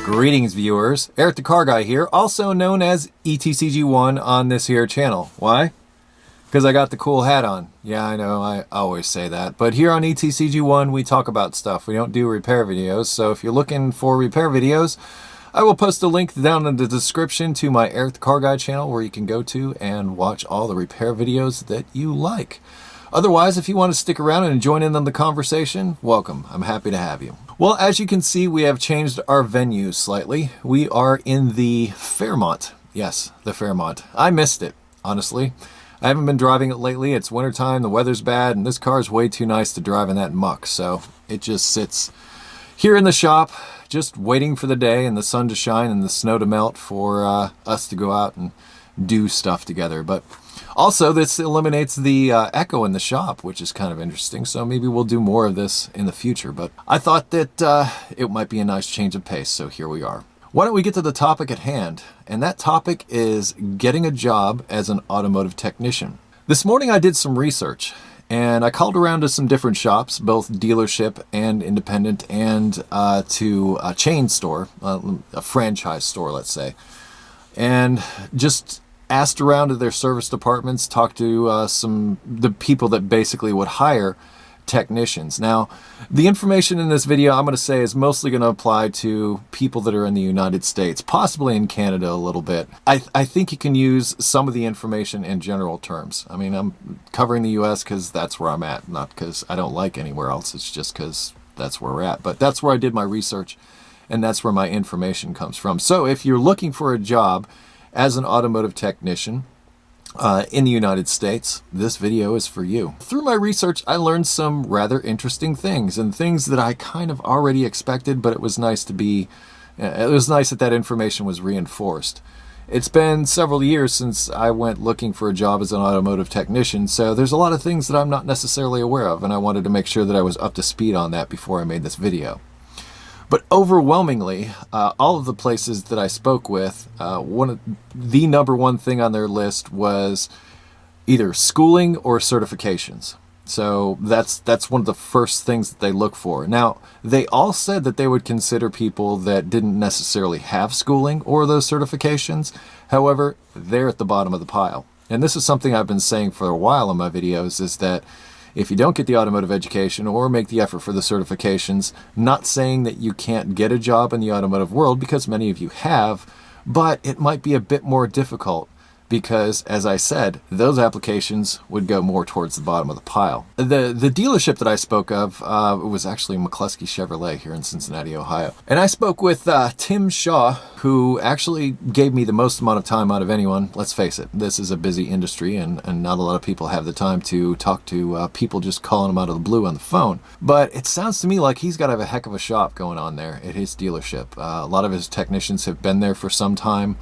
Greetings viewers, Eric the Car Guy here, also known as ETCG1 on this here channel. Why? Because I got the cool hat on. Yeah, I know, I always say that. But here on ETCG1 we talk about stuff. We don't do repair videos, so if you're looking for repair videos, I will post a link down in the description to my Eric the Car Guy channel where you can go to and watch all the repair videos that you like. Otherwise, if you want to stick around and join in on the conversation, welcome. I'm happy to have you. Well, as you can see, we have changed our venue slightly. We are in the Fairmont. Yes, the Fairmont. I missed it, honestly. I haven't been driving it lately. It's wintertime, the weather's bad, and this car is way too nice to drive in that muck. So it just sits here in the shop, just waiting for the day and the sun to shine and the snow to melt for us to go out and do stuff together. But also, this eliminates the echo in the shop, which is kind of interesting. So maybe we'll do more of this in the future. But I thought that it might be a nice change of pace. So here we are. Why don't we get to the topic at hand? And that topic is getting a job as an automotive technician. This morning I did some research and I called around to some different shops, both dealership and independent, and to a chain store, a franchise store, let's say. And just asked around to their service departments, talked to the people that basically would hire technicians. Now, the information in this video I'm going to say is mostly going to apply to people that are in the United States, possibly in Canada a little bit. I think you can use some of the information in general terms. I mean, I'm covering the US because that's where I'm at, not because I don't like anywhere else. It's just because that's where we're at. But that's where I did my research, and that's where my information comes from. So if you're looking for a job as an automotive technician in the United States, this video is for you. Through my research, I learned some rather interesting things, and things that I kind of already expected, but it was nice that that information was reinforced. It's been several years since I went looking for a job as an automotive technician, so there's a lot of things that I'm not necessarily aware of, and I wanted to make sure that I was up to speed on that before I made this video. But overwhelmingly, all of the places that I spoke with, the number one thing on their list was either schooling or certifications. So that's one of the first things that they look for. Now, they all said that they would consider people that didn't necessarily have schooling or those certifications. However, they're at the bottom of the pile. And this is something I've been saying for a while in my videos, is that if you don't get the automotive education or make the effort for the certifications, not saying that you can't get a job in the automotive world, because many of you have, but it might be a bit more difficult because, as I said, those applications would go more towards the bottom of the pile. The dealership that I spoke of was actually McCluskey Chevrolet here in Cincinnati, Ohio. And I spoke with Tim Shaw, who actually gave me the most amount of time out of anyone. Let's face it, this is a busy industry, and not a lot of people have the time to talk to people just calling them out of the blue on the phone. But it sounds to me like he's got to have a heck of a shop going on there at his dealership. A lot of his technicians have been there for some time.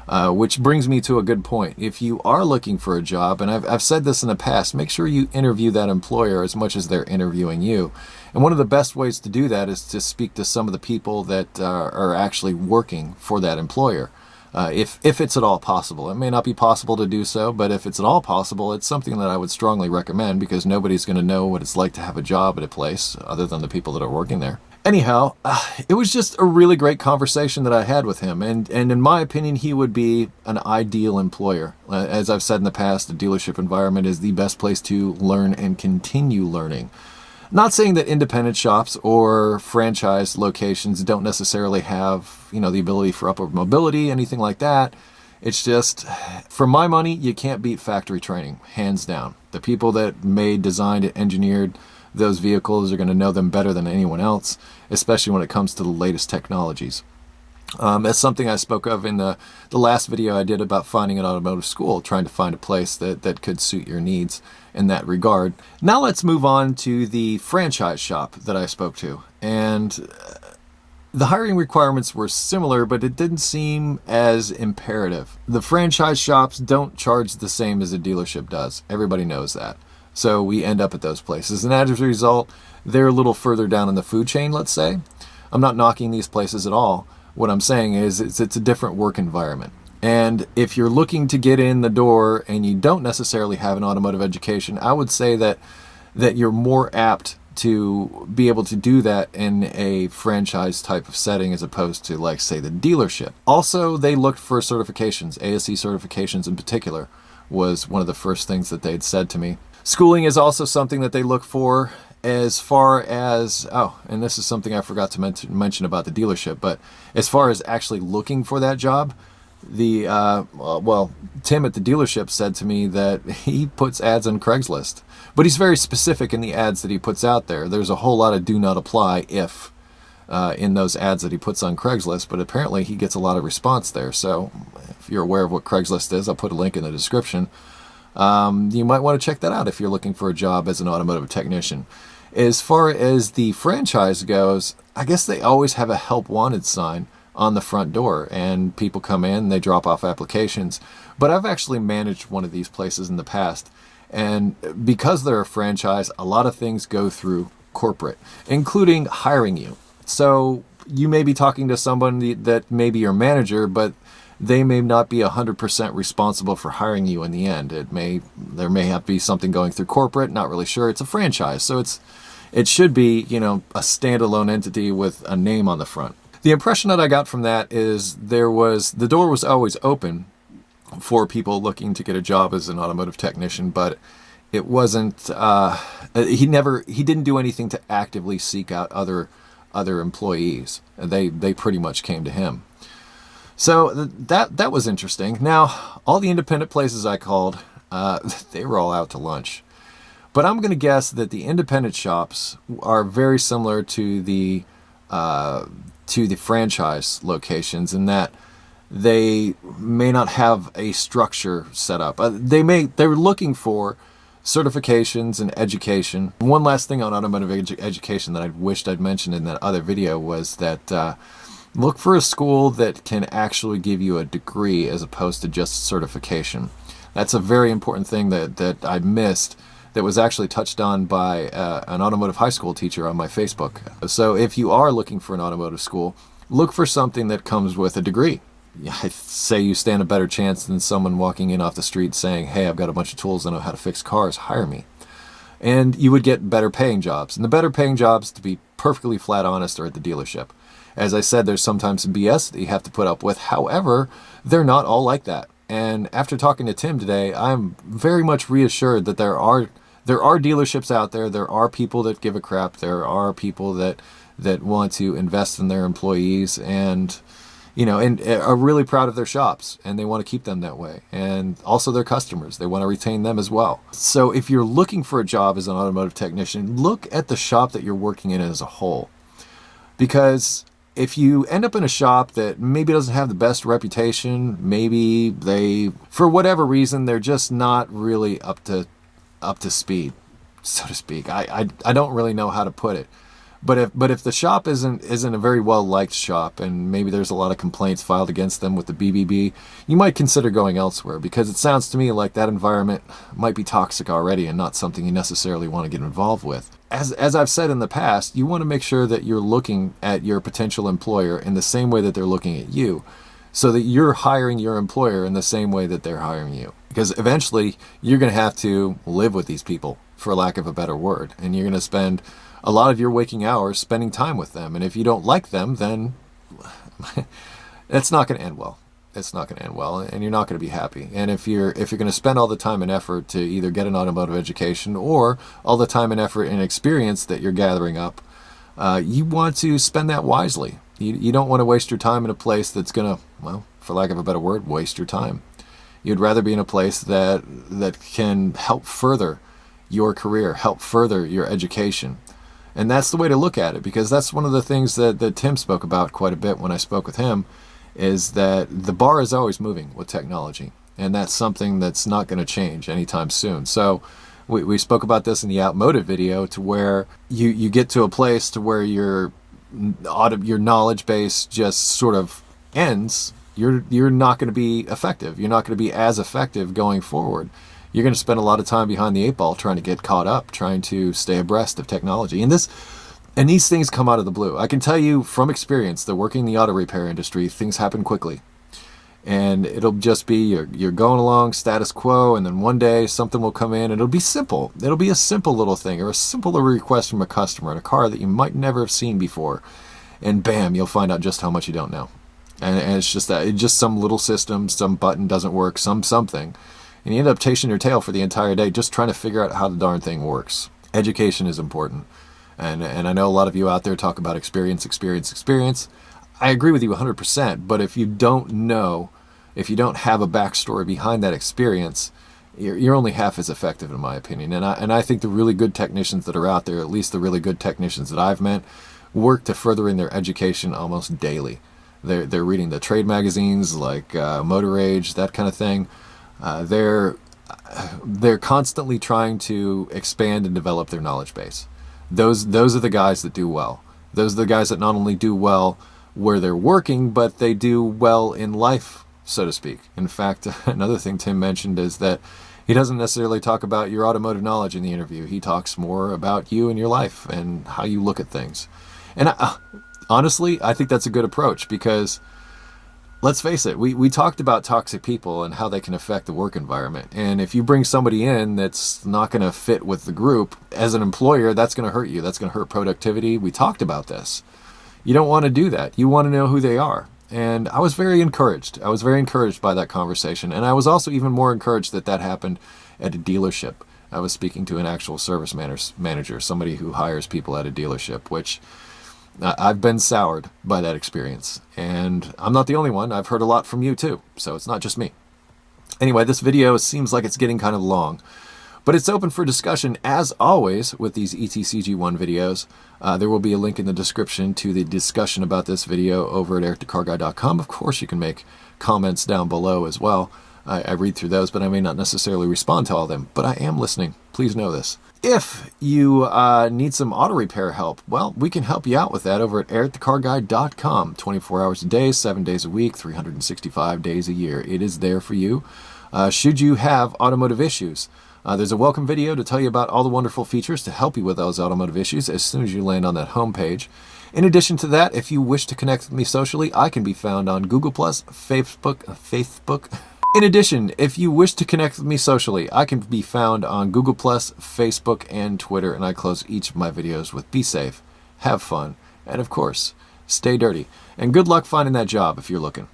Which brings me to a good point. If you are looking for a job, and I've said this in the past, make sure you interview that employer as much as they're interviewing you. And one of the best ways to do that is to speak to some of the people that are actually working for that employer. If it's at all possible. It may not be possible to do so, but if it's at all possible, it's something that I would strongly recommend, because nobody's going to know what it's like to have a job at a place other than the people that are working there. Anyhow, it was just a really great conversation that I had with him, and in my opinion, he would be an ideal employer. As I've said in the past, the dealership environment is the best place to learn and continue learning. Not saying that independent shops or franchise locations don't necessarily have, the ability for upward mobility, anything like that. It's just, for my money, you can't beat factory training, hands down. The people that made, designed, and engineered those vehicles are going to know them better than anyone else, especially when it comes to the latest technologies. That's something I spoke of in the last video I did about finding an automotive school, trying to find a place that could suit your needs in that regard. Now let's move on to the franchise shop that I spoke to. And the hiring requirements were similar, but it didn't seem as imperative. The franchise shops don't charge the same as a dealership does. Everybody knows that. So we end up at those places. And as a result, they're a little further down in the food chain, let's say. I'm not knocking these places at all. What I'm saying is it's a different work environment. And if you're looking to get in the door and you don't necessarily have an automotive education, I would say that you're more apt to be able to do that in a franchise type of setting as opposed to, like, say, the dealership. Also, they looked for certifications. ASE certifications in particular was one of the first things that they'd said to me. Schooling is also something that they look for. As far as, oh, and this is something I forgot to mention about the dealership, but as far as actually looking for that job, Tim at the dealership said to me that he puts ads on Craigslist, but he's very specific in the ads that he puts out there. There's a whole lot of do not apply if in those ads that he puts on Craigslist, but apparently he gets a lot of response there. So if you're aware of what Craigslist is, I'll put a link in the description. You might want to check that out if you're looking for a job as an automotive technician. As far as the franchise goes, I guess they always have a help wanted sign on the front door, and people come in, they drop off applications. But I've actually managed one of these places in the past, and because they're a franchise, a lot of things go through corporate, including hiring you. So you may be talking to someone that may be your manager, but they may not be 100% responsible for hiring you in the end. There may have to be something going through corporate, not really sure. It's a franchise, so it should be, a standalone entity with a name on the front. The impression that I got from that is the door was always open for people looking to get a job as an automotive technician, but it wasn't, he didn't do anything to actively seek out other employees. They pretty much came to him. So that was interesting. Now, all the independent places I called, they were all out to lunch. But I'm going to guess that the independent shops are very similar to the franchise locations in that they may not have a structure set up. They're looking for certifications and education. One last thing on automotive education that I wished I'd mentioned in that other video was that look for a school that can actually give you a degree as opposed to just certification. That's a very important thing that I missed, that was actually touched on by an automotive high school teacher on my Facebook. So if you are looking for an automotive school, look for something that comes with a degree. I say you stand a better chance than someone walking in off the street saying, hey, I've got a bunch of tools, I know how to fix cars, hire me. And you would get better paying jobs. And the better paying jobs, to be perfectly flat honest, are at the dealership. As I said, there's sometimes some BS that you have to put up with. However, they're not all like that. And after talking to Tim today, I'm very much reassured that there are dealerships out there. There are people that give a crap. There are people that want to invest in their employees and are really proud of their shops, and they want to keep them that way. And also their customers, they want to retain them as well. So if you're looking for a job as an automotive technician, look at the shop that you're working in as a whole. Because if you end up in a shop that maybe doesn't have the best reputation, maybe they, for whatever reason, they're just not really up to speed, so to speak. I don't really know how to put it. But if the shop isn't a very well-liked shop, and maybe there's a lot of complaints filed against them with the BBB, you might consider going elsewhere, because it sounds to me like that environment might be toxic already and not something you necessarily want to get involved with. As I've said in the past, you want to make sure that you're looking at your potential employer in the same way that they're looking at you, so that you're hiring your employer in the same way that they're hiring you. Because eventually, you're going to have to live with these people, for lack of a better word, and you're going to spend a lot of your waking hours spending time with them. And if you don't like them, then it's not going to end well. It's not going to end well, and you're not going to be happy. And if you're going to spend all the time and effort to either get an automotive education or all the time and effort and experience that you're gathering up, you want to spend that wisely. You don't want to waste your time in a place that's going to, well, for lack of a better word, waste your time. You'd rather be in a place that can help further your career, help further your education. And that's the way to look at it, because that's one of the things that Tim spoke about quite a bit when I spoke with him, is that the bar is always moving with technology. And that's something that's not going to change anytime soon. So we spoke about this in the Outmoded video, to where you get to a place to where your knowledge base just sort of ends. You're not going to be effective. You're not going to be as effective going forward. You're going to spend a lot of time behind the 8 ball trying to get caught up, trying to stay abreast of technology. And these things come out of the blue. I can tell you from experience that working in the auto repair industry, things happen quickly. And it'll just be you're going along status quo, and then one day something will come in and it'll be simple. It'll be a simple little thing or a simple little request from a customer in a car that you might never have seen before. And bam, you'll find out just how much you don't know. And it's just that, it's just some little system, some button doesn't work, something. And you end up chasing your tail for the entire day just trying to figure out how the darn thing works. Education is important. And I know a lot of you out there talk about experience. I agree with you 100%, but if you don't know, if you don't have a backstory behind that experience, you're only half as effective, in my opinion. And I think the really good technicians that are out there, at least the really good technicians that I've met, work to furthering their education almost daily. They're reading the trade magazines like Motor Age, that kind of thing. They're constantly trying to expand and develop their knowledge base. Those are the guys that do well. Those are the guys that not only do well where they're working, but they do well in life, so to speak. In fact, another thing Tim mentioned is that he doesn't necessarily talk about your automotive knowledge in the interview. He talks more about you and your life and how you look at things. And honestly, I think that's a good approach because, let's face it, we talked about toxic people and how they can affect the work environment. And if you bring somebody in that's not going to fit with the group, as an employer, that's going to hurt you. That's going to hurt productivity. We talked about this. You don't want to do that. You want to know who they are. And I was very encouraged. I was very encouraged by that conversation. And I was also even more encouraged that that happened at a dealership. I was speaking to an actual service manager, somebody who hires people at a dealership, which I've been soured by that experience. And I'm not the only one. I've heard a lot from you too. So it's not just me. Anyway, this video seems like it's getting kind of long, but it's open for discussion as always with these ETCG1 videos. There will be a link in the description to the discussion about this video over at ericthecarguy.com. Of course, you can make comments down below as well. I read through those, but I may not necessarily respond to all of them, but I am listening. Please know this. If you need some auto repair help, well, we can help you out with that over at ericthecarguy.com. 24 hours a day, 7 days a week, 365 days a year. It is there for you. Should you have automotive issues, there's a welcome video to tell you about all the wonderful features to help you with those automotive issues as soon as you land on that homepage. In addition to that, if you wish to connect with me socially, I can be found on Google+, Facebook. In addition, if you wish to connect with me socially, I can be found on Google+, Facebook, and Twitter, and I close each of my videos with be safe, have fun, and of course, stay dirty. And good luck finding that job if you're looking.